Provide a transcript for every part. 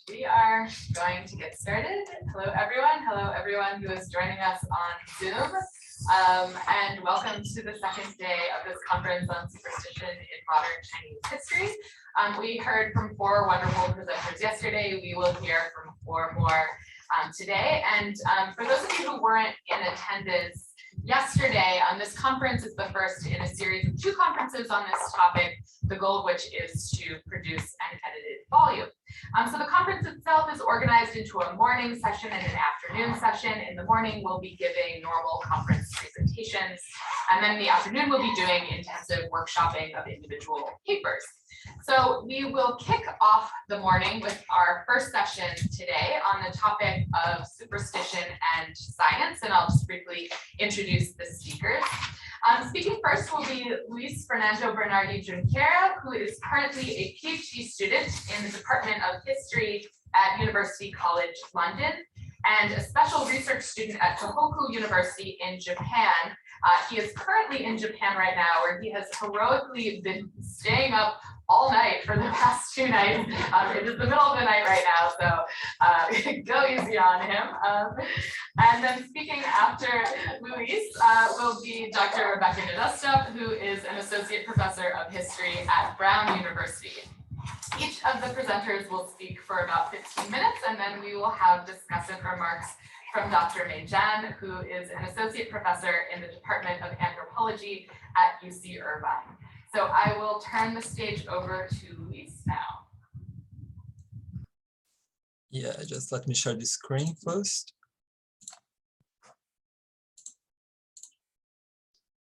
We are going to get started. Hello, everyone. Hello, everyone who is joining us on Zoom. And welcome to the second day of this conference on superstition in modern Chinese history. We heard from 4 wonderful presenters yesterday. We will hear from 4 more today. And for those of you who weren't in attendance yesterday, this conference is the first in a series of 2 conferences on this topic, the goal of which is to produce an edited volume. So the conference itself is organized into a morning session and an afternoon session. In the morning, we'll be giving normal conference presentations, and then in the afternoon, we'll be doing intensive workshopping of individual papers. So we will kick off the morning with our first session today on the topic of superstition and science, and I'll just briefly introduce the speakers. Speaking first will be Luis Fernando Bernardi Junquiera, who is currently a PhD student in the Department of History at University College London and a special research student at Tohoku University in Japan. He is currently in Japan right now, where he has heroically been staying up all night for the past 2 nights. It is the middle of the night right now, so go easy on him. And then speaking after Luis will be Dr. Rebekah Nedostup, who is an associate professor of history at Brown University. Each of the presenters will speak for about 15 minutes, and then we will have discussant remarks from Dr. Mei Zhan, who is an associate professor in the Department of Anthropology at UC Irvine. So I will turn the stage over to Luis now. Yeah, just let me share the screen first.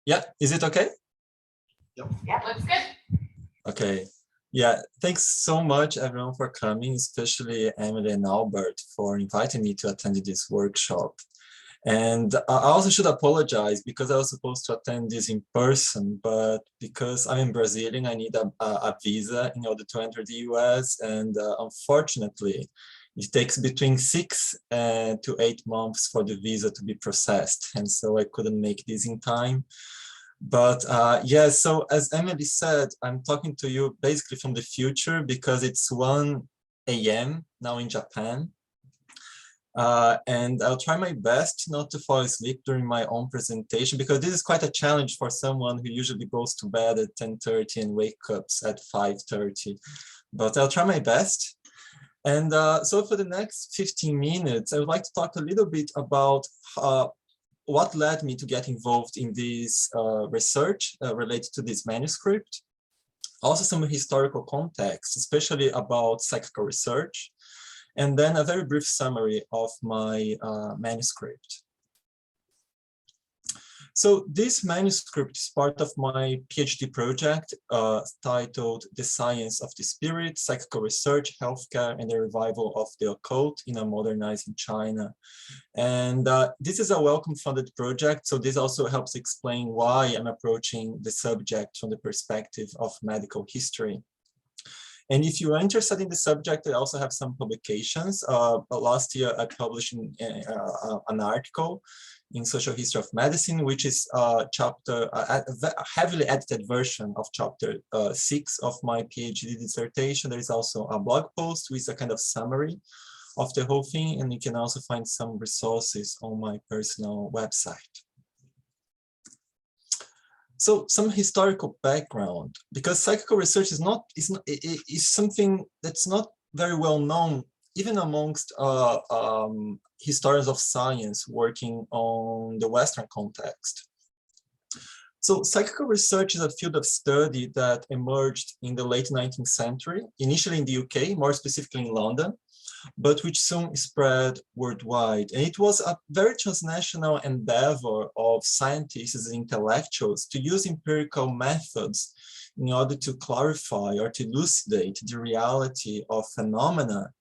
Yeah, is it okay? Yep. Yeah, looks good. Okay. Yeah, thanks so much everyone for coming, especially Emily and Albert for inviting me to attend this workshop. And I also should apologize because I was supposed to attend this in person, but because I'm Brazilian, I need a visa in order to enter the US. And unfortunately, it takes between 6 to 8 months for the visa to be processed. And so I couldn't make this in time. But yeah, so as Emily said, I'm talking to you basically from the future because it's 1 a.m. now in Japan. And I'll try my best not to fall asleep during my own presentation, because this is quite a challenge for someone who usually goes to bed at 10:30 and wakes up at 5:30. But I'll try my best. And so for the next 15 minutes, I would like to talk a little bit about what led me to get involved in this research related to this manuscript. Also some historical context, especially about psychical research. And then a very brief summary of my manuscript. So this manuscript is part of my PhD project titled The Science of the Spirit, Psychical Research, Healthcare, and the Revival of the Occult in a Modernizing China. And this is a Wellcome-funded project, so this also helps explain why I'm approaching the subject from the perspective of medical history. And if you are interested in the subject, I also have some publications. Last year, I published an article in Social History of Medicine, which is a heavily edited version of chapter 6 of my PhD dissertation. There is also a blog post with a kind of summary of the whole thing, and you can also find some resources on my personal website. So some historical background, because psychical research is something that's not very well known, even amongst historians of science working on the Western context. So psychical research is a field of study that emerged in the late 19th century, initially in the UK, more specifically in London, but which soon spread worldwide. And it was a very transnational endeavor of scientists and intellectuals to use empirical methods in order to clarify or to elucidate the reality of phenomena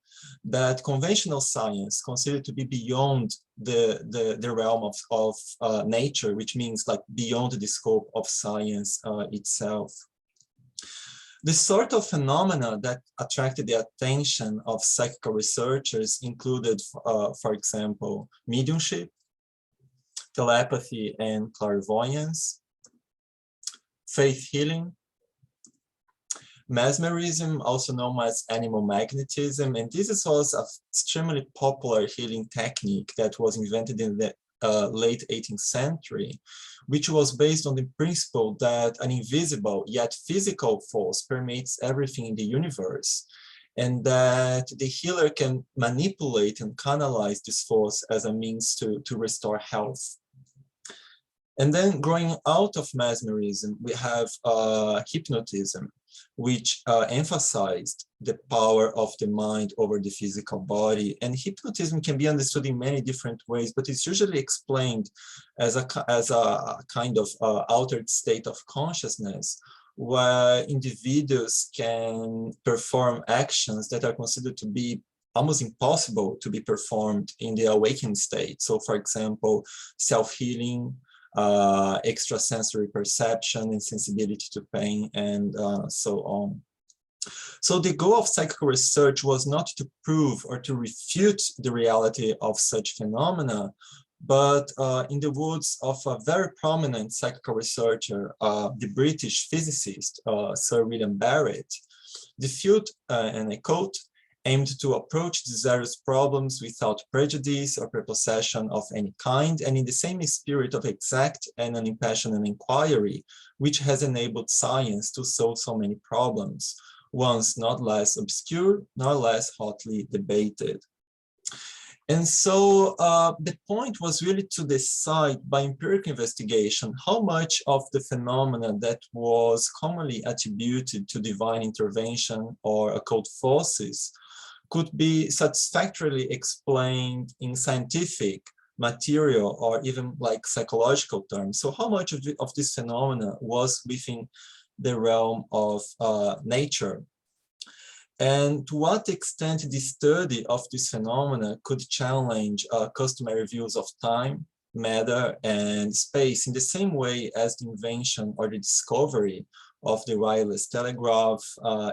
that conventional science considered to be beyond the realm of nature, which means like beyond the scope of science itself. The sort of phenomena that attracted the attention of psychical researchers included, for example, mediumship, telepathy and clairvoyance, faith healing, Mesmerism, also known as animal magnetism, and this was an extremely popular healing technique that was invented in the late 18th century, which was based on the principle that an invisible yet physical force permeates everything in the universe, and that the healer can manipulate and canalize this force as a means to restore health. And then growing out of mesmerism, we have hypnotism, which emphasized the power of the mind over the physical body. And hypnotism can be understood in many different ways, but it's usually explained as a kind of altered state of consciousness, where individuals can perform actions that are considered to be almost impossible to be performed in the awakened state. So for example, self-healing, extrasensory perception and sensibility to pain, and so on. So the goal of psychical research was not to prove or to refute the reality of such phenomena, but in the words of a very prominent psychical researcher, the British physicist, Sir William Barrett, the field, and I quote, aimed to approach these various problems without prejudice or prepossession of any kind, and in the same spirit of exact and unimpassioned inquiry, which has enabled science to solve so many problems, once not less obscure, nor less hotly debated. And so the point was really to decide by empirical investigation how much of the phenomena that was commonly attributed to divine intervention or occult forces could be satisfactorily explained in scientific, material, or even like psychological terms. So how much of this phenomena was within the realm of nature? And to what extent the study of this phenomena could challenge customary views of time, matter, and space in the same way as the invention or the discovery of the wireless telegraph,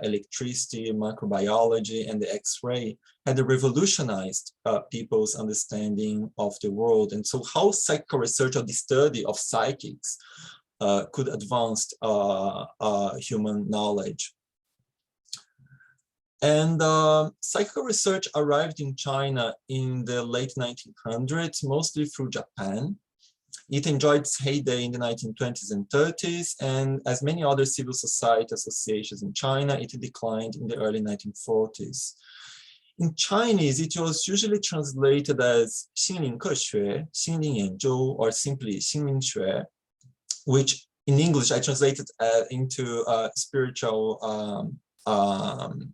electricity, microbiology, and the X-ray had revolutionized people's understanding of the world. And so how psychical research or the study of psychics could advance human knowledge. And psychical research arrived in China in the late 1900s, mostly through Japan. It enjoyed its heyday in the 1920s and 30s, and as many other civil society associations in China, it declined in the early 1940s. In Chinese, it was usually translated as 心灵科学, 心灵研究, or simply 心灵学, which in English I translated into spiritual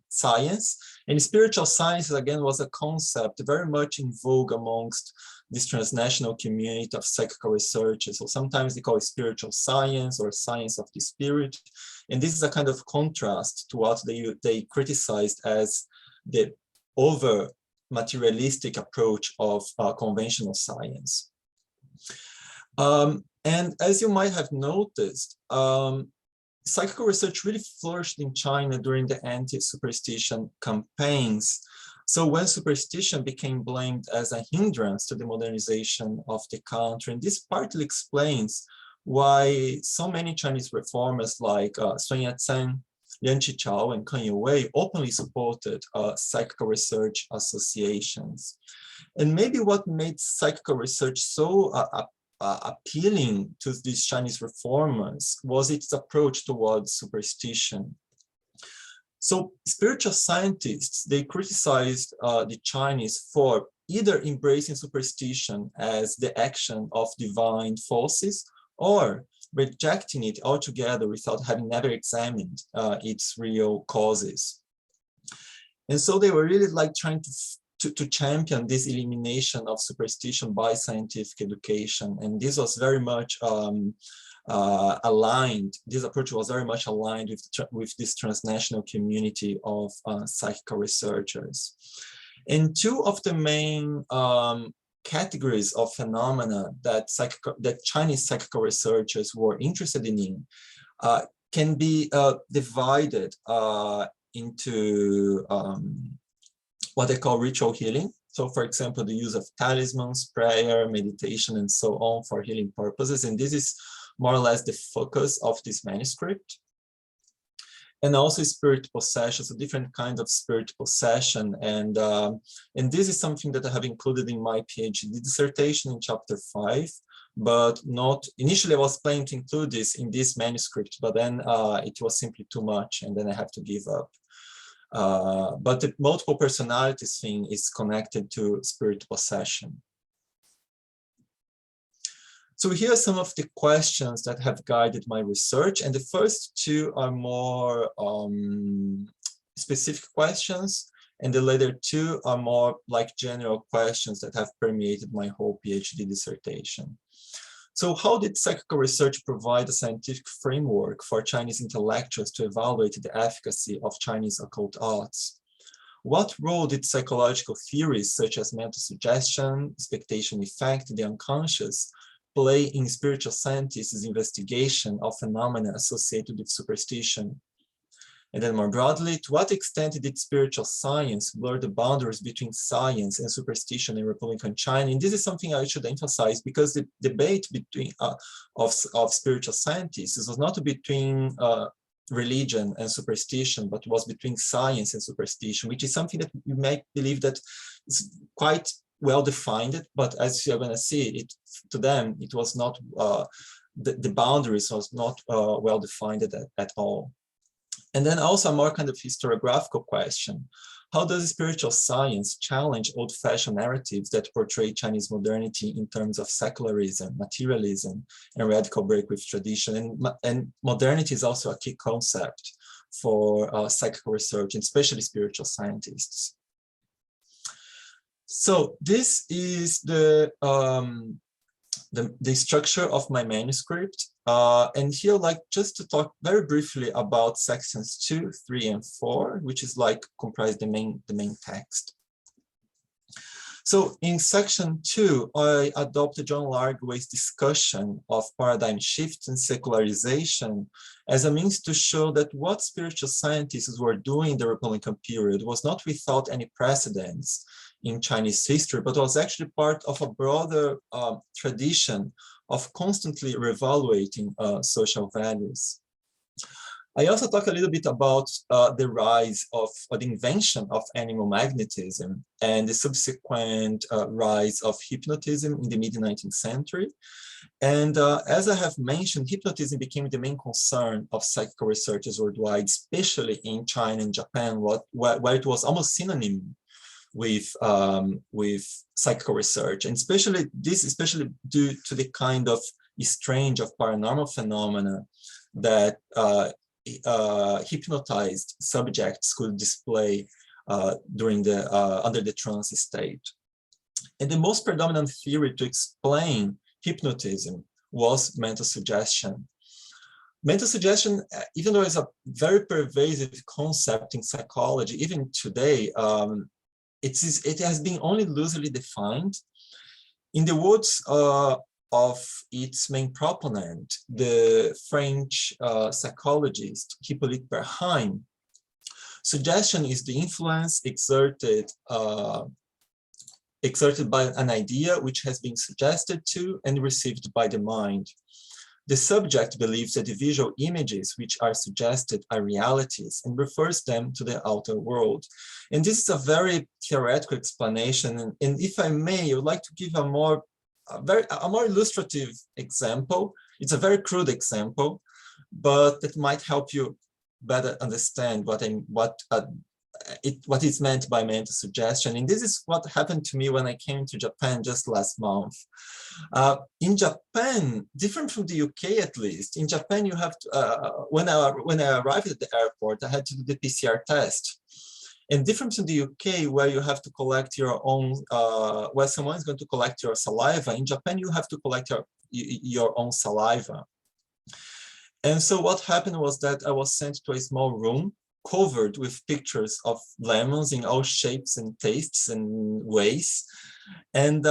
science. And spiritual science, again, was a concept very much in vogue amongst this transnational community of psychical researchers. So sometimes they call it spiritual science or science of the spirit. And this is a kind of contrast to what they criticized as the over materialistic approach of conventional science. And as you might have noticed, psychical research really flourished in China during the anti-superstition campaigns. So when superstition became blamed as a hindrance to the modernization of the country, and this partly explains why so many Chinese reformers like Sun Yat-sen, Lian Qichao, and Kang Youwei openly supported psychical research associations. And maybe what made psychical research so appealing to these Chinese reformers was its approach towards superstition. So spiritual scientists, they criticized the Chinese for either embracing superstition as the action of divine forces or rejecting it altogether without having never examined its real causes. And so they were really like trying to champion this elimination of superstition by scientific education. And this was very much aligned, this approach was very much aligned with this transnational community of psychical researchers. And two of the main categories of phenomena that Chinese psychical researchers were interested in can be divided into what they call ritual healing. So for example, the use of talismans, prayer, meditation, and so on for healing purposes. And this is more or less the focus of this manuscript. and also spirit possession, so different kind of spirit possession. And this is something that I have included in my PhD dissertation in chapter 5, but not, initially I was planning to include this in this manuscript, but then it was simply too much, and then I have to give up. But the multiple personalities thing is connected to spirit possession. So here are some of the questions that have guided my research, and the first two are more specific questions, and the later two are more like general questions that have permeated my whole PhD dissertation. So how did psychical research provide a scientific framework for Chinese intellectuals to evaluate the efficacy of Chinese occult arts? What role did psychological theories such as mental suggestion, expectation effect, the unconscious, play in spiritual scientists' investigation of phenomena associated with superstition? And then more broadly, to what extent did spiritual science blur the boundaries between science and superstition in Republican China? And this is something I should emphasize, because the debate between of spiritual scientists was not between religion and superstition, but was between science and superstition, which is something that you may believe that is quite well defined, but as you're going to see, it to them it was not the boundaries was not well defined at all. And then also a more kind of historiographical question: how does spiritual science challenge old-fashioned narratives that portray Chinese modernity in terms of secularism, materialism, and radical break with tradition? And modernity is also a key concept for psychical research, and especially spiritual scientists. So this is the structure of my manuscript. And here, like, just to talk very briefly about sections 2, 3, and 4, which is like comprise the main text. So in section 2, I adopted John Largway's discussion of paradigm shifts and secularization as a means to show that what spiritual scientists were doing in the Republican period was not without any precedents in Chinese history, but was actually part of a broader tradition of constantly reevaluating social values. I also talk a little bit about the rise of the invention of animal magnetism and the subsequent rise of hypnotism in the mid-19th century. And as I have mentioned, hypnotism became the main concern of psychical researchers worldwide, especially in China and Japan, where it was almost synonym with psychical research, and especially due to the kind of exchange of paranormal phenomena that hypnotized subjects could display during under the trance state. And the most predominant theory to explain hypnotism was mental suggestion. Mental suggestion, even though it's a very pervasive concept in psychology, even today, it has been only loosely defined. In the words of its main proponent, the French psychologist Hippolyte Perrine, suggestion is the influence exerted by an idea which has been suggested to and received by the mind. The subject believes that the visual images which are suggested are realities and refers them to the outer world. And this is a very theoretical explanation. And if I may, I would like to give a more illustrative example. It's a very crude example, but that might help you better understand what is meant by mental suggestion. And this is what happened to me when I came to Japan just last month. In Japan, different from the UK at least, in Japan you have to, when I arrived at the airport, I had to do the PCR test. And different from the UK, where you have to collect your own, where someone is going to collect your saliva, in Japan you have to collect your own saliva. And so what happened was that I was sent to a small room covered with pictures of lemons in all shapes and tastes and ways. And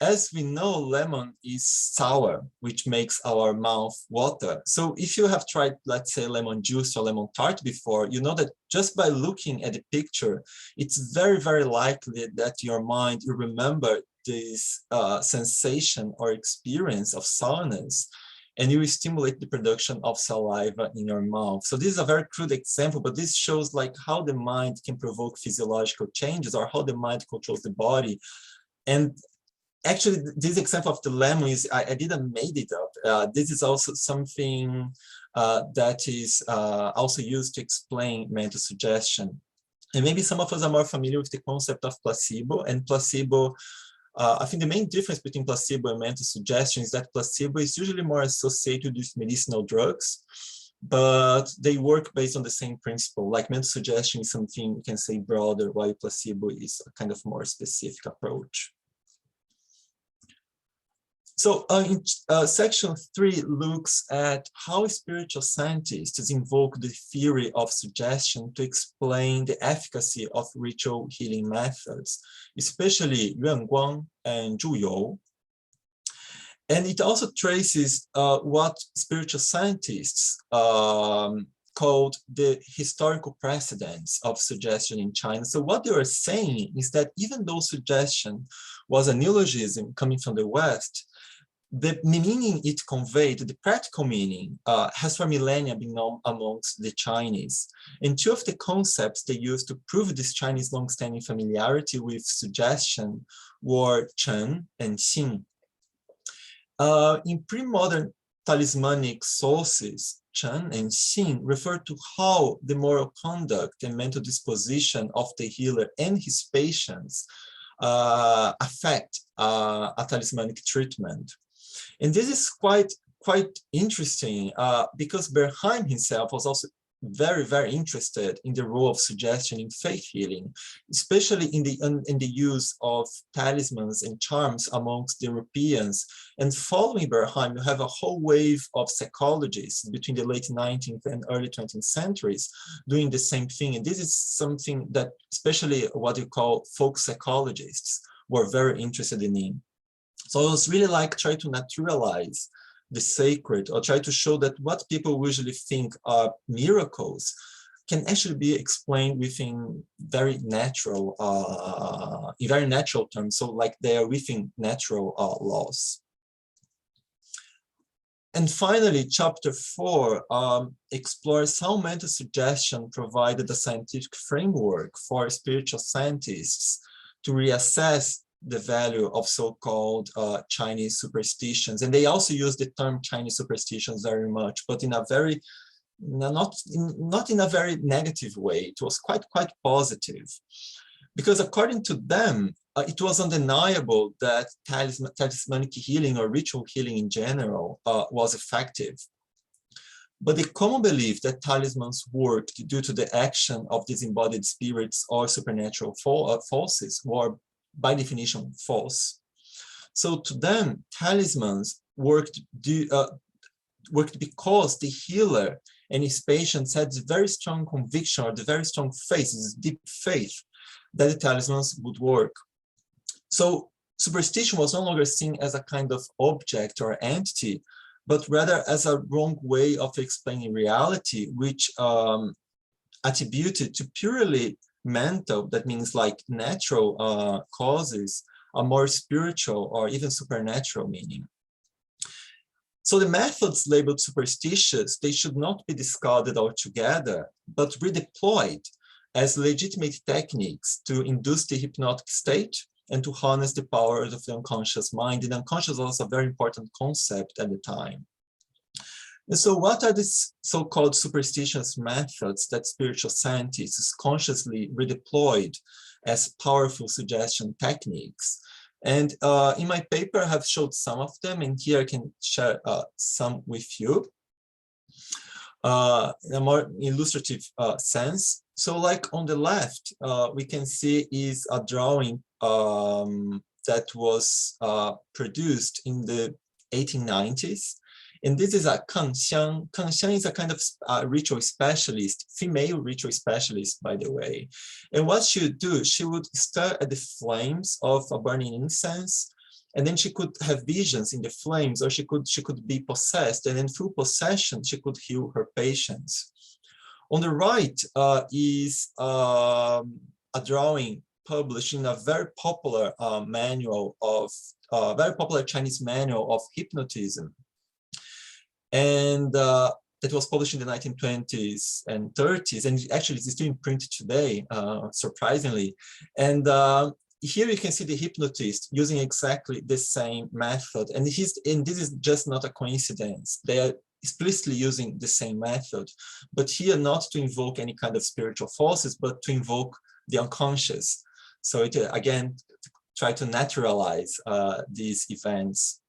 as we know, lemon is sour, which makes our mouth water. So if you have tried, let's say, lemon juice or lemon tart before, you know that just by looking at the picture, it's very, very likely that your mind will remember this sensation or experience of sourness and you will stimulate the production of saliva in your mouth. So this is a very crude example, but this shows like how the mind can provoke physiological changes or how the mind controls the body. And actually, this example of the lemon is, I didn't made it up. This is also something that is also used to explain mental suggestion. And maybe some of us are more familiar with the concept of placebo, and placebo, I think the main difference between placebo and mental suggestion is that placebo is usually more associated with medicinal drugs, but they work based on the same principle. Like mental suggestion is something you can say broader, while placebo is a kind of more specific approach. So section 3 looks at how spiritual scientists invoke the theory of suggestion to explain the efficacy of ritual healing methods, especially Yuan Guang and Zhu You. And it also traces what spiritual scientists called the historical precedents of suggestion in China. So what they were saying is that even though suggestion was a neologism coming from the West, the meaning it conveyed, the practical meaning, has for millennia been known amongst the Chinese. And two of the concepts they used to prove this Chinese long-standing familiarity with suggestion were Chen and Xin. In pre-modern talismanic sources, Chen and Xin refer to how the moral conduct and mental disposition of the healer and his patients affect a talismanic treatment. And this is quite interesting because Bernheim himself was also very, very interested in the role of suggestion in faith healing, especially in the use of talismans and charms amongst the Europeans. And following Bernheim, you have a whole wave of psychologists between the late 19th and early 20th centuries doing the same thing. And this is something that especially what you call folk psychologists were very interested in. So it was really like trying to naturalize the sacred, or try to show that what people usually think are miracles can actually be explained within very natural, in very natural terms. So like they are within natural laws. And finally, chapter 4 explores how mental suggestion provided a scientific framework for spiritual scientists to reassess the value of so-called Chinese superstitions. And they also use the term Chinese superstitions very much, but in a very, not in a very negative way. It was quite positive. Because according to them, it was undeniable that talismanic healing or ritual healing in general was effective. But the common belief that talismans worked due to the action of disembodied spirits or supernatural forces were by definition false. So to them, talismans worked because the healer and his patients had very strong conviction or the very strong faith, this deep faith that the talismans would work. So superstition was no longer seen as a kind of object or entity, but rather as a wrong way of explaining reality, which attributed to purely mental, that means like natural causes, a more spiritual or even supernatural meaning. So the methods labeled superstitious, they should not be discarded altogether, but redeployed as legitimate techniques to induce the hypnotic state and to harness the powers of the unconscious mind. And unconscious was also a very important concept at the time. And so what are these so-called superstitious methods that spiritual scientists consciously redeployed as powerful suggestion techniques? And in my paper, I have showed some of them, and here I can share some with you in a more illustrative sense. So like on the left, we can see is a drawing that was produced in the 1890s. And this is a Kang Xiang. Kang Xiang is a kind of ritual specialist, female ritual specialist, by the way. And what she would do, she would stare at the flames of a burning incense, and then she could have visions in the flames, or she could be possessed, and in full possession, she could heal her patients. On the right is a drawing published in a very popular manual of, very popular Chinese manual of hypnotism. And that was published in the 1920s and 30s, and actually it's still in print today, surprisingly. And here you can see the hypnotist using exactly the same method, and this is just not a coincidence. They are explicitly using the same method, but here not to invoke any kind of spiritual forces, but to invoke the unconscious. So it again try to naturalize these events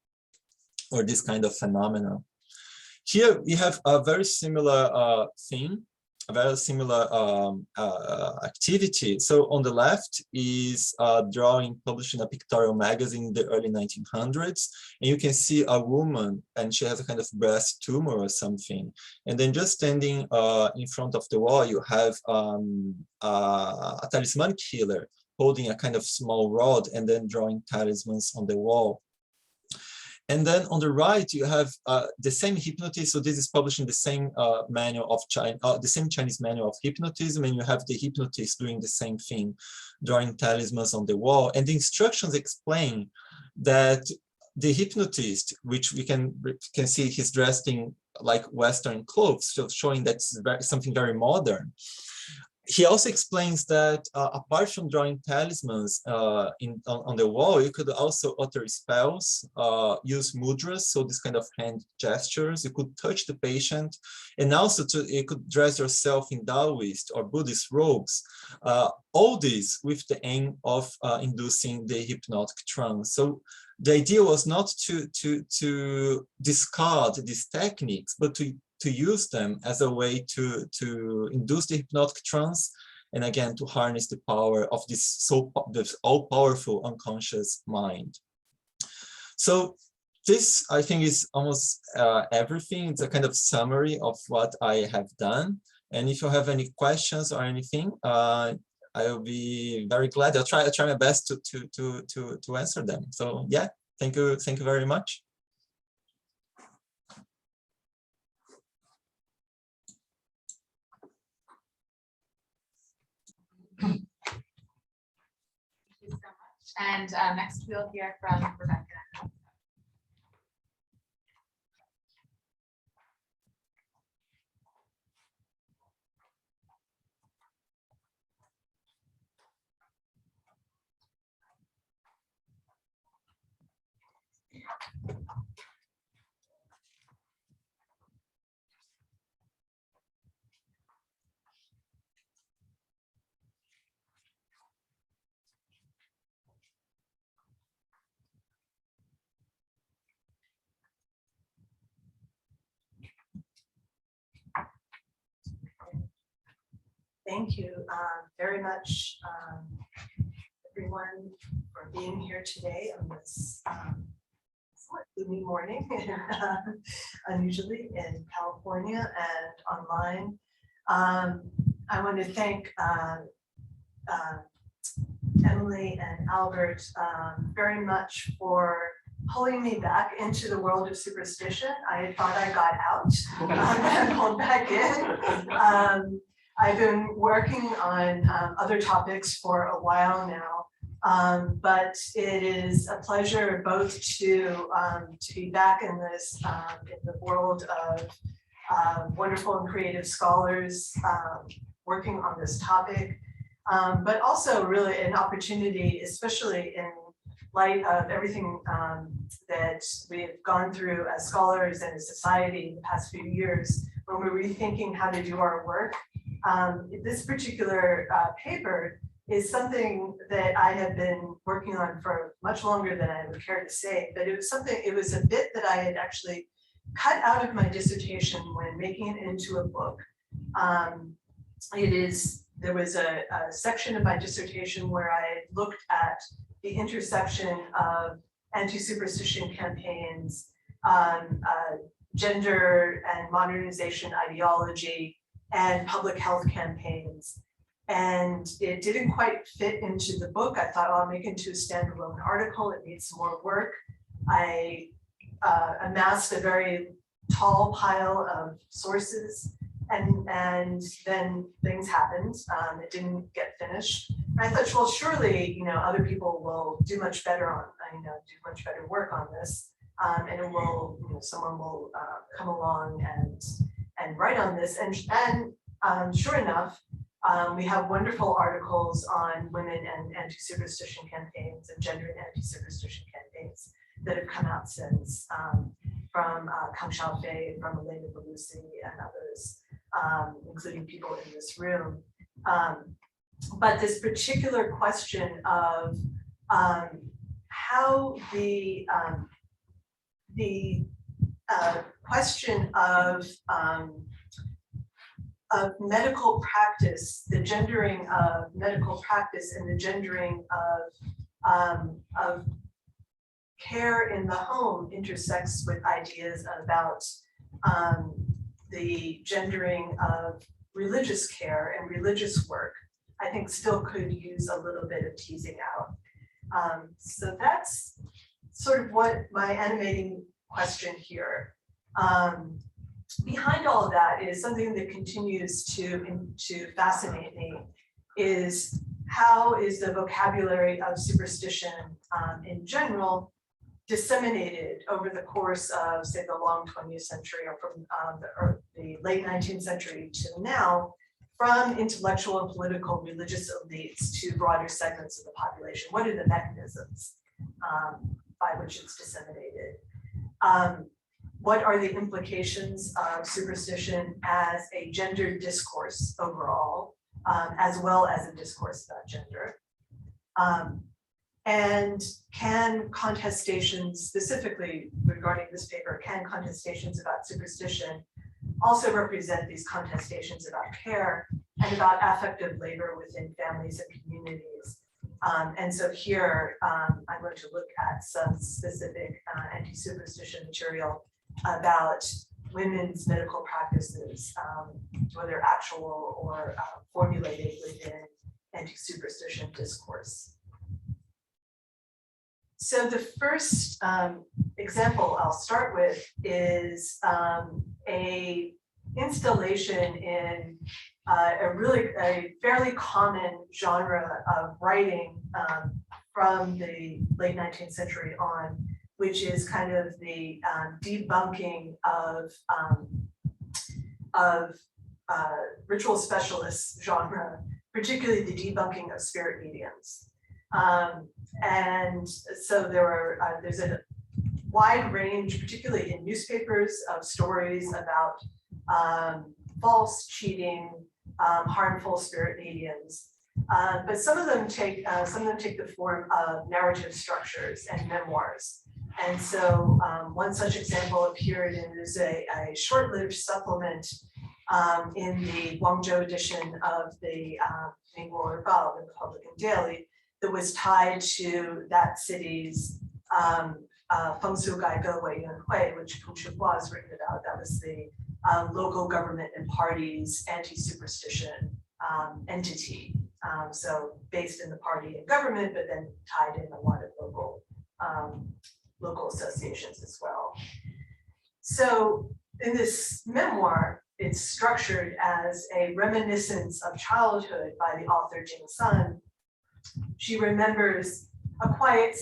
or this kind of phenomena. Here we have a very similar thing, a very similar activity. So on the left is a drawing published in a pictorial magazine in the early 1900s. And you can see a woman and she has a kind of breast tumor or something. And then just standing in front of the wall, you have a talisman killer holding a kind of small rod and then drawing talismans on the wall. And then on the right, you have the same hypnotist. So this is published in the same manual of the same Chinese manual of hypnotism, and you have the hypnotist doing the same thing, drawing talismans on the wall. And the instructions explain that the hypnotist, which we can see he's dressed in like Western clothes, so showing that's something very modern. He also explains that apart from drawing talismans on the wall, you could also utter spells, use mudras, so this kind of hand gestures. You could touch the patient, and also you could dress yourself in Taoist or Buddhist robes. All this with the aim of inducing the hypnotic trance. So the idea was not to discard these techniques, but to use them as a way to induce the hypnotic trance, and again to harness the power of this all-powerful unconscious mind. So this, I think, is almost everything. It's a kind of summary of what I have done. And if you have any questions or anything, I will be very glad. I'll try my best to answer them. So yeah, thank you very much. Thank you so much. And next we'll hear from Rebekah. Thank you very much, everyone, for being here today on this somewhat gloomy morning, unusually in California and online. I want to thank Emily and Albert very much for pulling me back into the world of superstition. I thought I got out and pulled back in. I've been working on other topics for a while now, but it is a pleasure both to be back in this in the world of wonderful and creative scholars working on this topic, but also really an opportunity, especially in light of everything that we've gone through as scholars and as society in the past few years, when we're rethinking how to do our work. This particular paper is something that I have been working on for much longer than I would care to say, but it was a bit that I had actually cut out of my dissertation when making it into a book. There was a section of my dissertation where I looked at the intersection of anti-superstition campaigns, gender and modernization ideology, and public health campaigns. And it didn't quite fit into the book. I thought, I'll make it into a standalone article. It needs some more work. I amassed a very tall pile of sources, and then things happened. It didn't get finished. And I thought, well, surely, other people will do much better do much better work on this. And it will, someone will come along and write on this. And sure enough, we have wonderful articles on women and anti-superstition campaigns and gender and anti-superstition campaigns that have come out since, from Kang Xiaofei, from Elena Belusi and others, including people in this room. But this particular question of how the question of medical practice, the gendering of medical practice and the gendering of care in the home intersects with ideas about the gendering of religious care and religious work, I think still could use a little bit of teasing out. So that's sort of what my animating question here. Behind all of that is something that continues to fascinate me, is how is the vocabulary of superstition in general disseminated over the course of, say, the long 20th century, or from the late 19th century to now, from intellectual and political religious elites to broader segments of the population. What are the mechanisms by which it's disseminated? What are the implications of superstition as a gender discourse overall, as well as a discourse about gender? And can contestations, specifically regarding this paper, can contestations about superstition also represent these contestations about care and about affective labor within families and communities? And so here, I'm going to look at some specific anti-superstition material about women's medical practices, whether actual or formulated within anti-superstition discourse. So the first example I'll start with is a installation in a fairly common genre of writing from the late 19th century on, which is kind of the debunking of ritual specialists genre, particularly the debunking of spirit mediums. And so there's a wide range, particularly in newspapers, of stories about false, cheating, harmful spirit mediums. But some of them take the form of narrative structures and memoirs. And so one such example appeared in a short-lived supplement in the Guangzhou edition of the Ningguo Ribao, the Republican Daily, that was tied to that city's Fengsu Gaige Wei Yuanhui, which Hu Chihua has written about. That was the local government and party's anti-superstition entity. So based in the party and government, but then tied in a lot of local associations as well. So in this memoir, it's structured as a reminiscence of childhood by the author Jing Sun. She remembers a quiet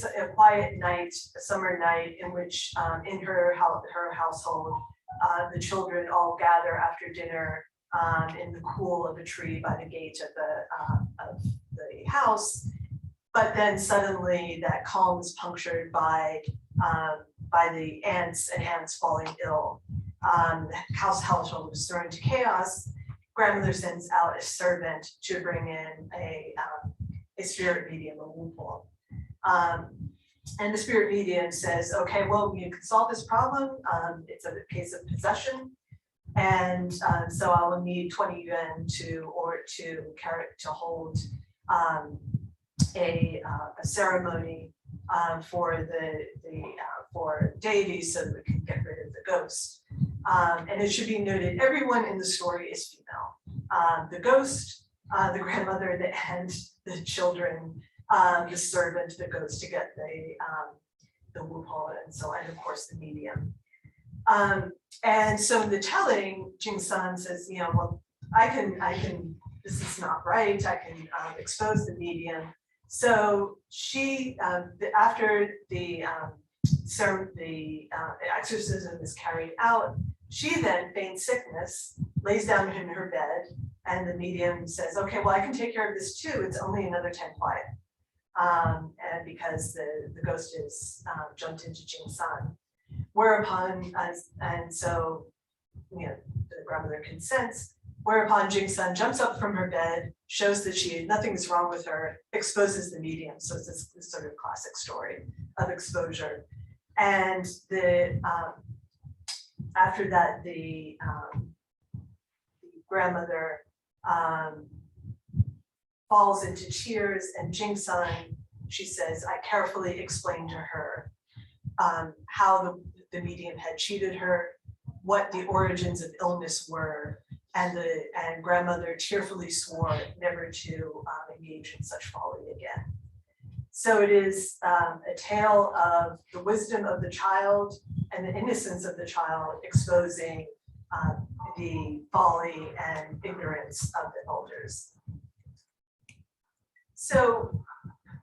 night, a summer night, in which in her household, the children all gather after dinner in the cool of a tree by the gate of the house. But then suddenly that calm is punctured by the aunts and aunts falling ill. The household is thrown into chaos. Grandmother sends out a servant to bring in a spirit medium, a wupo. And the spirit medium says, okay, well, you can solve this problem. It's a case of possession. And so I will need 20 yuan to hold a ceremony for for deities so that we can get rid of the ghost. And it should be noted, everyone in the story is female. The ghost, the grandmother, the aunt, the children, the servant that goes to get the wupo, and so, and of course the medium. And so in the telling, Jing Sun says, well, I can, this is not right. I can expose the medium. So she, after the exorcism is carried out, she then feigns sickness, lays down in her bed, and the medium says, okay, well, I can take care of this too. It's only another 10 quiet. And because the ghost is jumped into Jing San. Whereupon, and so, you know, the grandmother consents, whereupon Jing San jumps up from her bed, shows that nothing's wrong with her, exposes the medium. So it's this sort of classic story of exposure. And after that, the grandmother falls into tears, and Jing San, she says, I carefully explained to her how the medium had cheated her, what the origins of illness were, and grandmother tearfully swore never to engage in such folly again. So it is a tale of the wisdom of the child and the innocence of the child exposing the folly and ignorance of the elders. So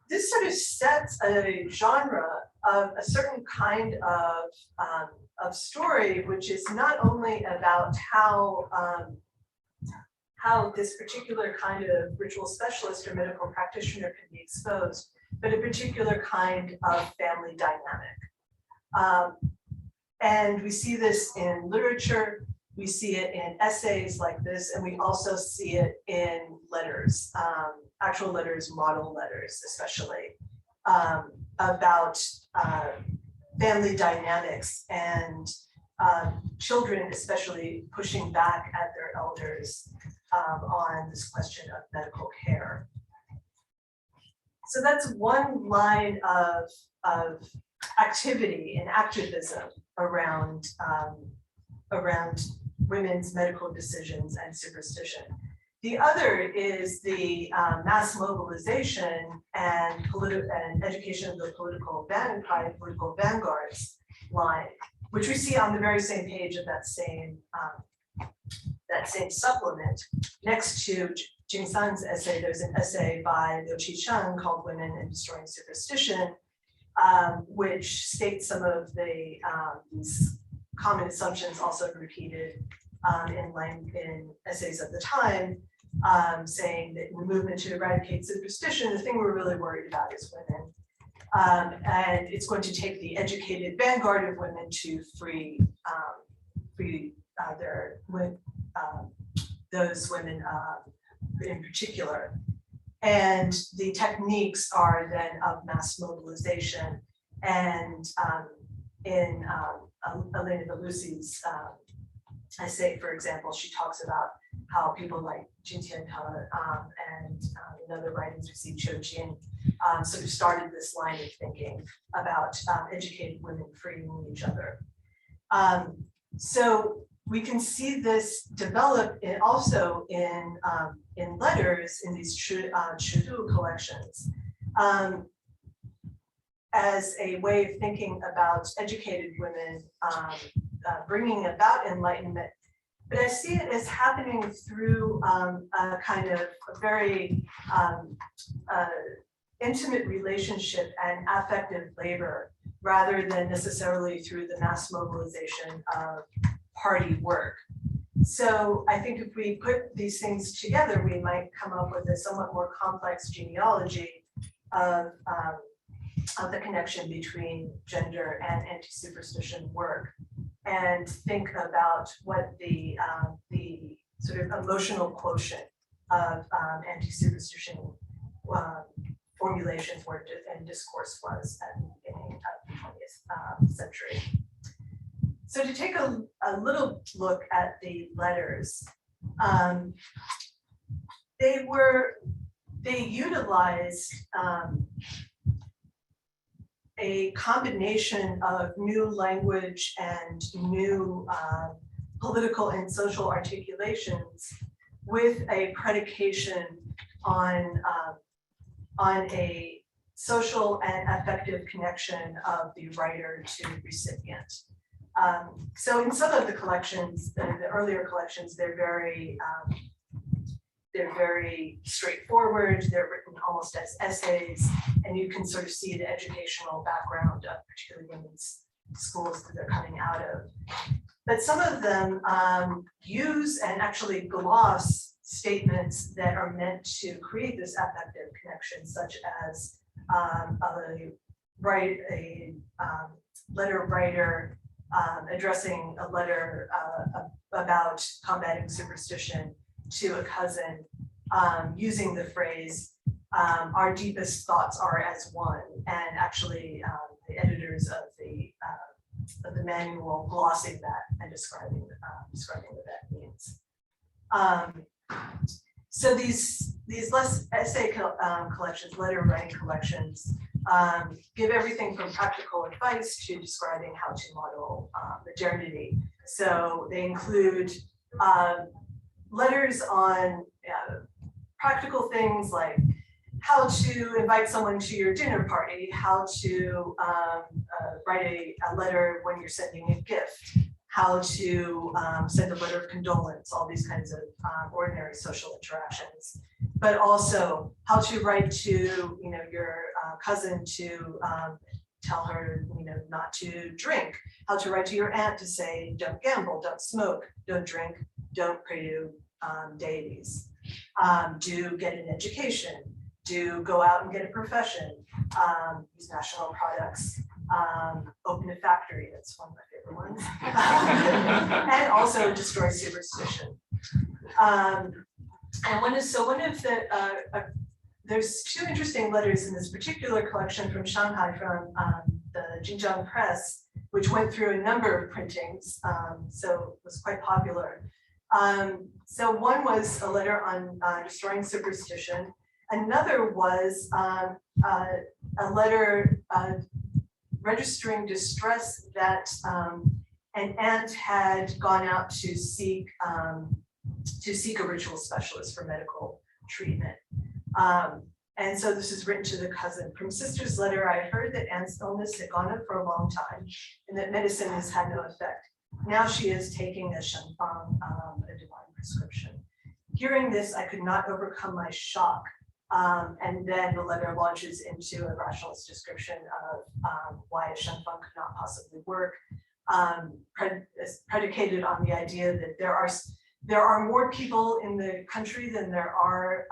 this sort of sets a genre of a certain kind of story, which is not only about how this particular kind of ritual specialist or medical practitioner can be exposed, but a particular kind of family dynamic. And we see this in literature, we see it in essays like this, and we also see it in letters, actual letters, model letters especially, about family dynamics and children especially pushing back at their elders on this question of medical care. So that's one line of activity and activism around women's medical decisions and superstition. The other is the mass mobilization and education of the political vanguards line, which we see on the very same page of that same supplement. Next to Jing San's essay, there's an essay by Liu Qi-cheng called Women and Destroying Superstition, which states some of these common assumptions also repeated in essays of the time, saying that in the movement to eradicate superstition, the thing we're really worried about is women. And it's going to take the educated vanguard of women to free those women in particular. And the techniques are then of mass mobilization. And in Elena Belusi's essay, for example, she talks about how people like Jin Tianhe and in other writings we see Qiu Jin sort of started this line of thinking about educated women freeing each other. So we can see this develop also in letters in these Chudu collections as a way of thinking about educated women bringing about enlightenment. But I see it as happening through a kind of a very intimate relationship and affective labor, rather than necessarily through the mass mobilization of party work. So I think if we put these things together, we might come up with a somewhat more complex genealogy of the connection between gender and anti-superstition work, and think about what the sort of emotional quotient of anti-superstition formulations were and discourse was at the beginning of the 20th century. So to take a little look at the letters, they utilized a combination of new language and new political and social articulations with a predication on a social and affective connection of the writer to recipient. So in some of the collections, the earlier collections, they're They're very straightforward. They're written almost as essays, and you can sort of see the educational background of particularly women's schools that they're coming out of. But some of them use and actually gloss statements that are meant to create this affective connection, such as a letter writer addressing a letter about combating superstition to a cousin, using the phrase, our deepest thoughts are as one, and actually the editors of the manual glossing that and describing what that means. So these less essay collections, letter writing collections, give everything from practical advice to describing how to model modernity. So they include letters on practical things like how to invite someone to your dinner party, how to write a letter when you're sending a gift, how to send a letter of condolence, all these kinds of ordinary social interactions, but also how to write to your cousin to tell her not to drink, how to write to your aunt to say don't gamble, don't smoke, don't drink, don't pray to deities, do get an education, do go out and get a profession, use national products, open a factory, that's one of my favorite ones, and also destroy superstition. And one of the, there's two interesting letters in this particular collection from Shanghai, from the Xinjiang Press, which went through a number of printings, so it was quite popular. So one was a letter on destroying superstition. Another was a letter registering distress that an aunt had gone out to seek a ritual specialist for medical treatment. And so this is written to the cousin. From sister's letter, I heard that aunt's illness had gone on for a long time and that medicine has had no effect. Now she is taking a shenfang, a divine prescription. Hearing this, I could not overcome my shock. And then the letter launches into a rationalist description of why a shenfang could not possibly work, predicated on the idea that there are more people in the country than there are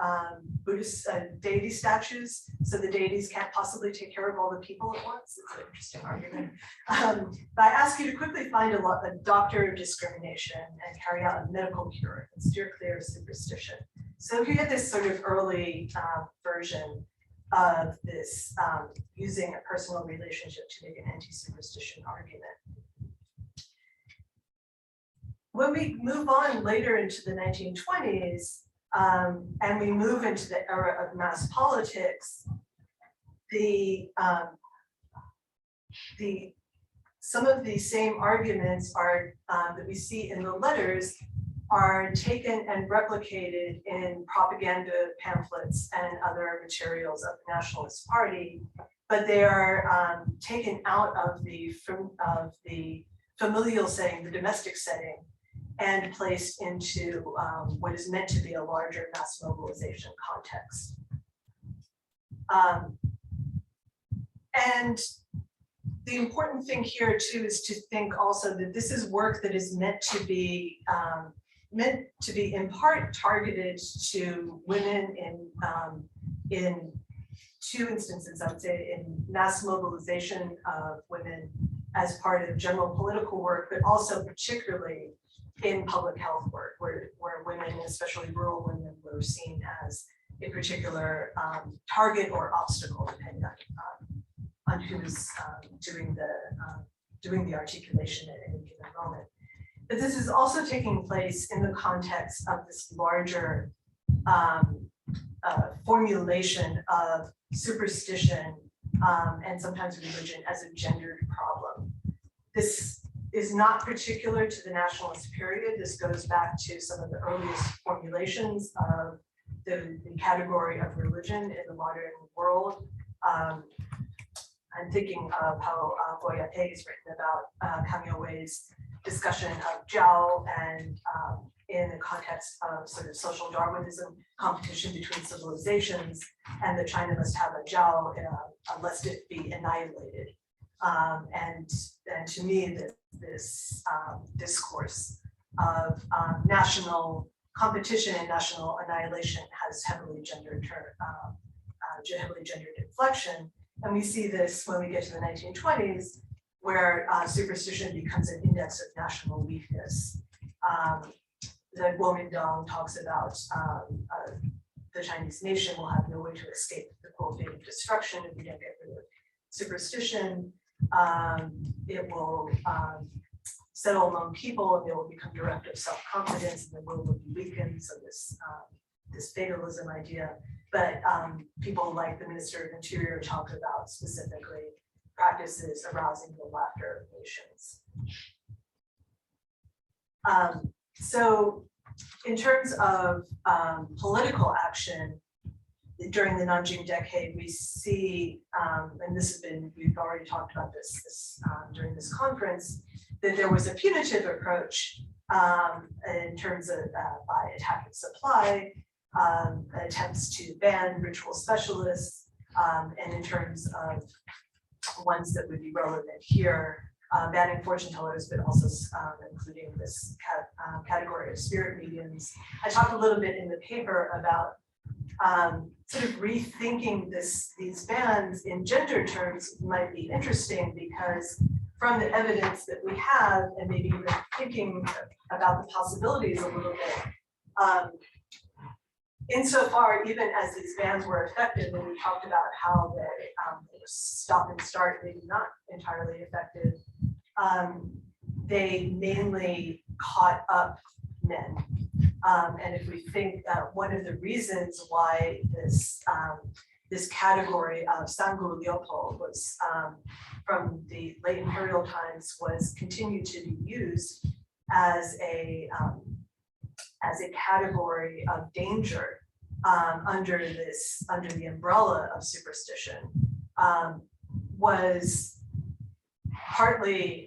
Buddhist deity statues, so the deities can't possibly take care of all the people at once. It's an interesting argument. But I ask you to quickly find a doctor of discrimination and carry out a medical cure and steer clear of superstition. So you get this sort of early version of this using a personal relationship to make an anti-superstition argument. When we move on later into the 1920s, and we move into the era of mass politics, some of the same arguments are that we see in the letters are taken and replicated in propaganda pamphlets and other materials of the Nationalist Party, but they are taken out of the familial setting, the domestic setting, and placed into what is meant to be a larger mass mobilization context. And the important thing here too is to think also that this is work that is meant to be in part targeted to women in two instances, I would say, in mass mobilization of women as part of general political work, but also particularly in public health work, where women, especially rural women, were seen as a particular target or obstacle, depending on who's doing the articulation at any given moment. But this is also taking place in the context of this larger formulation of superstition and sometimes religion as a gendered problem. This is not particular to the nationalist period. This goes back to some of the earliest formulations of the category of religion in the modern world. I'm thinking of how Boyate has written about Kang Youwei's discussion of Jiao and in the context of sort of social Darwinism, competition between civilizations, and that China must have a Jiao lest it be annihilated. And to me, this discourse of national competition and national annihilation has heavily gendered inflection. And we see this when we get to the 1920s, where superstition becomes an index of national weakness. That Guomindang talks about the Chinese nation will have no way to escape the quote fate of destruction if we don't get rid of superstition. It will settle among people, and they will become bereft of self-confidence, and the will be weakened. So this fatalism idea. But people like the Minister of Interior talk about specifically practices arousing the laughter of nations. So in terms of political action, during the Nanjing decade, we see, and this has been, we've already talked about this during this conference, that there was a punitive approach in terms of by attacking supply, attempts to ban ritual specialists, and in terms of ones that would be relevant here, banning fortune tellers, but also including this category of spirit mediums. I talked a little bit in the paper about sort of rethinking these bans in gender terms might be interesting, because from the evidence that we have, and maybe even thinking about the possibilities a little bit, insofar even as these bans were effective, and we talked about how they stop and start, maybe not entirely effective, they mainly caught up men. And if we think that one of the reasons why this category of Sangu Leopold was from the late imperial times was continued to be used as a category of danger under the umbrella of superstition, was partly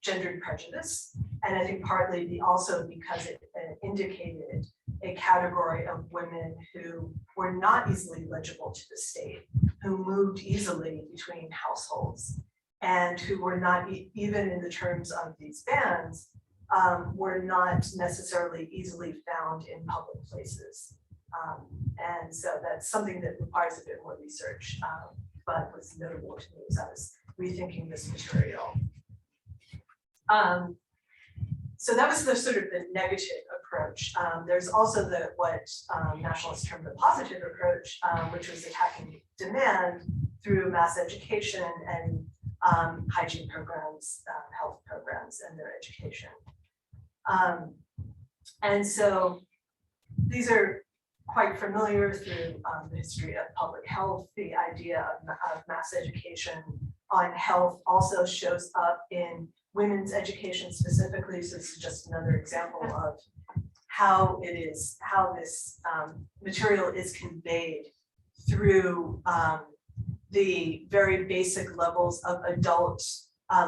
gendered prejudice, and I think partly also because it indicated a category of women who were not easily legible to the state, who moved easily between households, and who were not, even in the terms of these bans, were not necessarily easily found in public places. And so that's something that requires a bit more research, but was notable to me as I was rethinking this material. So that was the sort of the negative approach. There's also what nationalists term the positive approach, which was attacking demand through mass education and hygiene programs, health programs, and their education. And so these are quite familiar through the history of public health. The idea of mass education on health also shows up in women's education specifically. So this is just another example of how this material is conveyed through the very basic levels of adult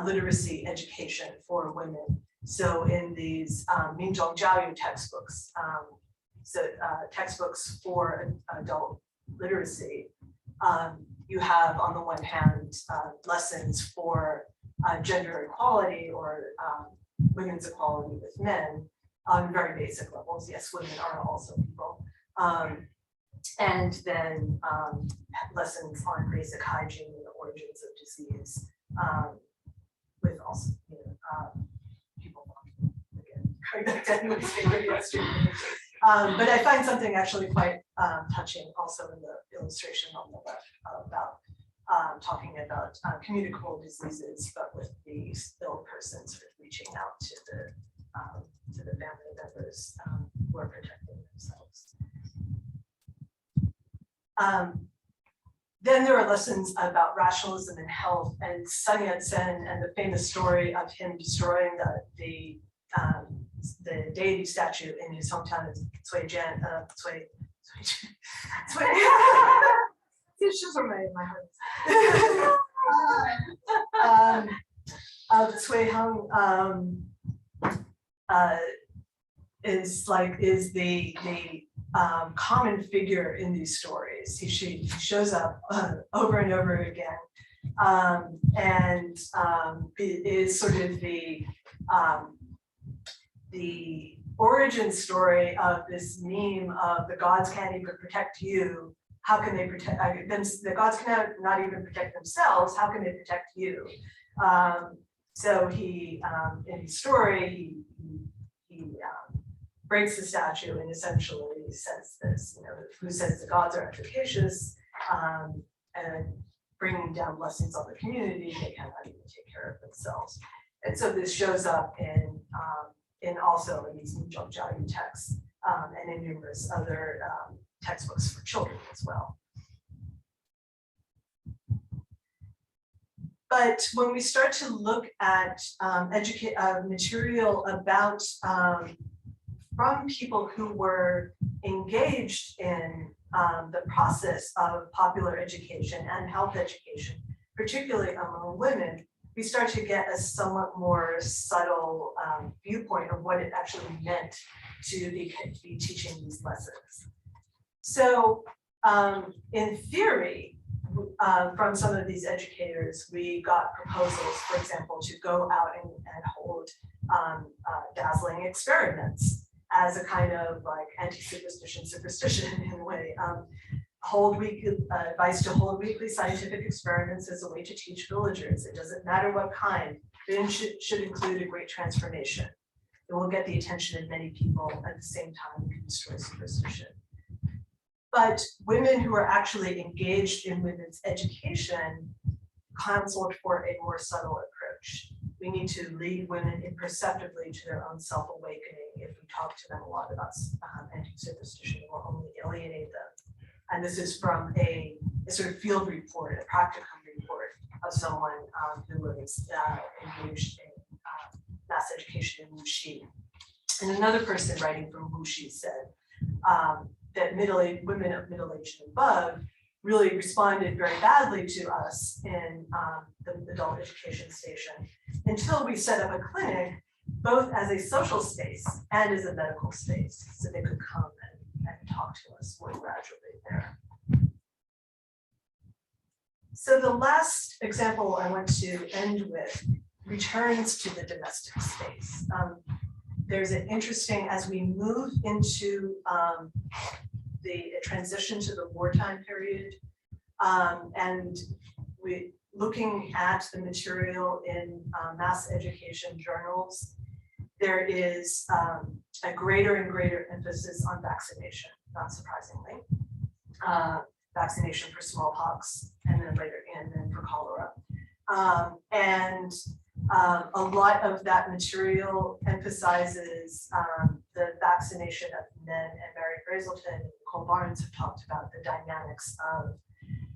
literacy education for women. So in these Minzhong Jiaoyu textbooks, textbooks for adult literacy, you have on the one hand lessons for gender equality or women's equality with men on very basic levels. Yes, women are also people. And then lessons on basic hygiene and the origins of disease, with also people, again, coming back to anybody's favorite yesterday. But I find something actually quite touching also in the illustration on the left about talking about communicable diseases, but with the ill person sort of reaching out to the family members who are protecting themselves. Then there are lessons about rationalism and health, and Sun Yat-sen and the famous story of him destroying the deity statue in his hometown of Cuijian. It's just from my heart. Of Cui Hung, is the common figure in these stories. He shows up over and over again, and is sort of the origin story of this meme of the gods can't even protect you. How can they protect them? The gods cannot not even protect themselves. How can they protect you? So he, in his story, he breaks the statue and essentially says this, who says the gods are efficacious and bringing down blessings on the community, they cannot even take care of themselves. And so this shows up in also in these Junquiera texts and in numerous other textbooks for children as well. But when we start to look at material about from people who were engaged in the process of popular education and health education, particularly among women, we start to get a somewhat more subtle viewpoint of what it actually meant to be teaching these lessons. So in theory, from some of these educators, we got proposals, for example, to go out and hold dazzling experiments as a kind of like superstition in a way. Advice to hold weekly scientific experiments as a way to teach villagers. It doesn't matter what kind, but it should include a great transformation. It will get the attention of many people at the same time can destroy superstition. But women who are actually engaged in women's education counseled for a more subtle approach. We need to lead women imperceptibly to their own self-awakening. If we talk to them a lot about anti-superstition, it will only alienate them. And this is from a sort of field report, a practicum report of someone who was engaged in mass education in Wuxi. And another person writing from Wuxi said that women of middle age and above really responded very badly to us in the adult education station until we set up a clinic, both as a social space and as a medical space, so they could come and talk to us more gradually there. So the last example I want to end with returns to the domestic space. There's an interesting, as we move into the transition to the wartime period, and we looking at the material in mass education journals, there is a greater and greater emphasis on vaccination, not surprisingly. Vaccination for smallpox, and then for cholera. A lot of that material emphasizes the vaccination of men, and Mary Brazelton and Nicole Barnes have talked about the dynamics of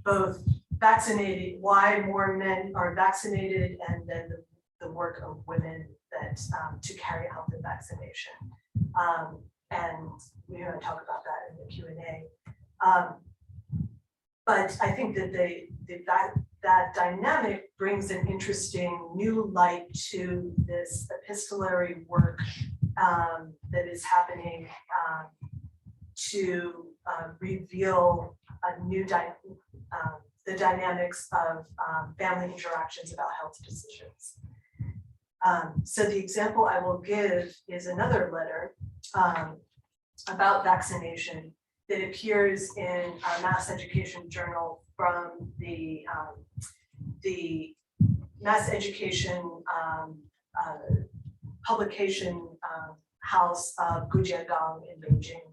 both vaccinated, why more men are vaccinated, and then the work of women that to carry out the vaccination. And we're going to talk about that in the Q&A. But I think that that dynamic brings an interesting new light to this epistolary work that is happening to reveal a new the dynamics of family interactions about health decisions. So the example I will give is another letter about vaccination that appears in a mass education journal from the mass education publication house of Gujiagang in Beijing.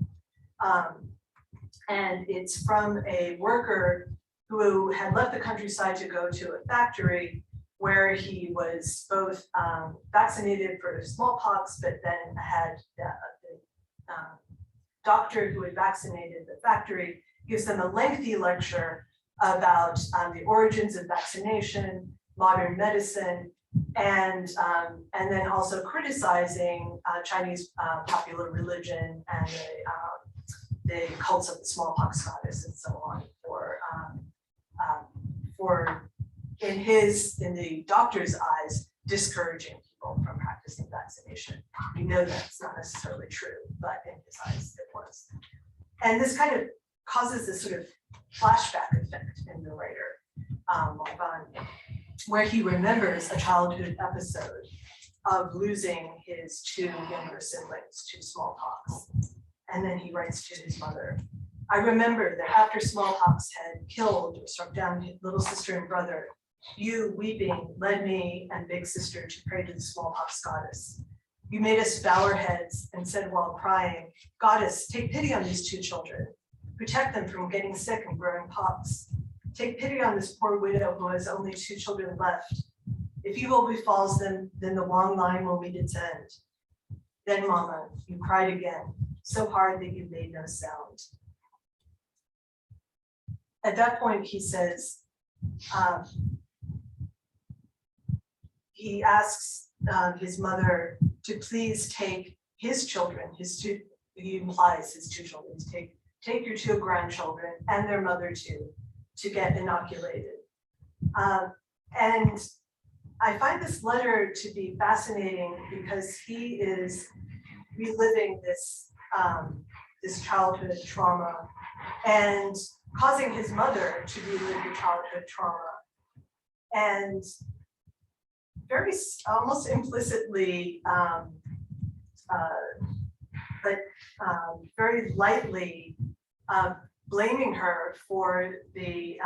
And it's from a worker who had left the countryside to go to a factory where he was both vaccinated for smallpox, but then had the doctor who had vaccinated the factory gives them a lengthy lecture about the origins of vaccination, modern medicine, and then also criticizing Chinese popular religion and the cults of the smallpox goddess and so on for in the doctor's eyes, discouraging people from practicing practicing vaccination. We know that's not necessarily true, but in his eyes it was. And this kind of causes this sort of flashback effect in the writer, where he remembers a childhood episode of losing his two younger siblings to smallpox. And then he writes to his mother, I remember that after smallpox had killed or struck down his little sister and brother, you, weeping, led me and big sister to pray to the smallpox goddess. You made us bow our heads and said while crying, Goddess, take pity on these two children. Protect them from getting sick and growing pox. Take pity on this poor widow who has only two children left. If evil befalls them, then the long line will meet its end. Then, Mama, you cried again, so hard that you made no sound. At that point, he says, he asks his mother to please take his children, he implies his two children, take your two grandchildren and their mother too, to get inoculated. And I find this letter to be fascinating because he is reliving this, this childhood trauma and causing his mother to relive the childhood trauma. And very almost implicitly, but very lightly blaming her for the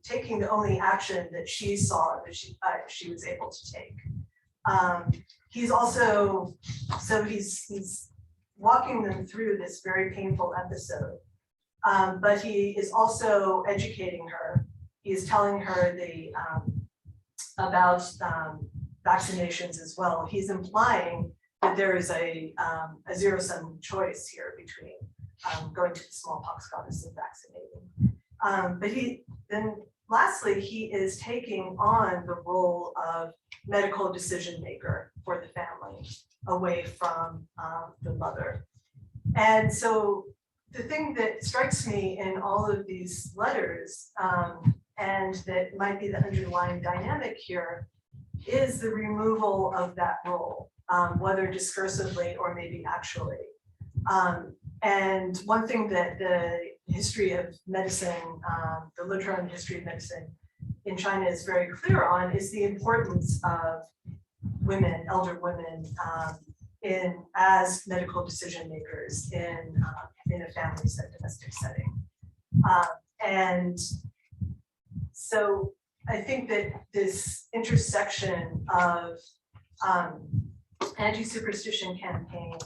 taking the only action that she saw that she was able to take. He's also, so he's walking them through this very painful episode, but he is also educating her. He is telling her about vaccinations as well. He's implying that there is a zero-sum choice here between going to the smallpox goddess and vaccinating. But then lastly, he is taking on the role of medical decision maker for the family away from the mother. And so the thing that strikes me in all of these letters, and that might be the underlying dynamic here, is the removal of that role, whether discursively or maybe actually. And one thing that the history of medicine, the literature on history of medicine in China is very clear on is the importance of women, elder women, as medical decision makers in a family set, domestic setting. And so I think that this intersection of anti-superstition campaign,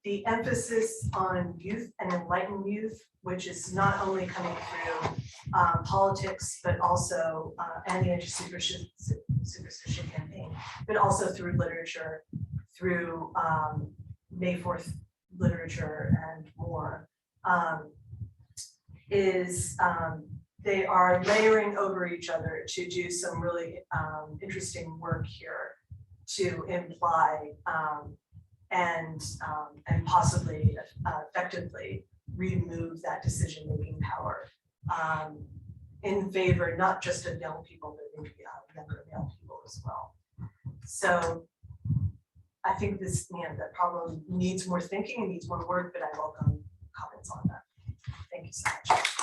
the emphasis on youth and enlightened youth, which is not only coming through politics, but also and the anti-superstition campaign, but also through literature, through May 4th literature and more, they are layering over each other to do some really interesting work here to imply and possibly effectively remove that decision-making power in favor not just of young people, but maybe younger male people as well. So I think this, that problem needs more thinking, needs more work, but I welcome comments on that. Thank you so much.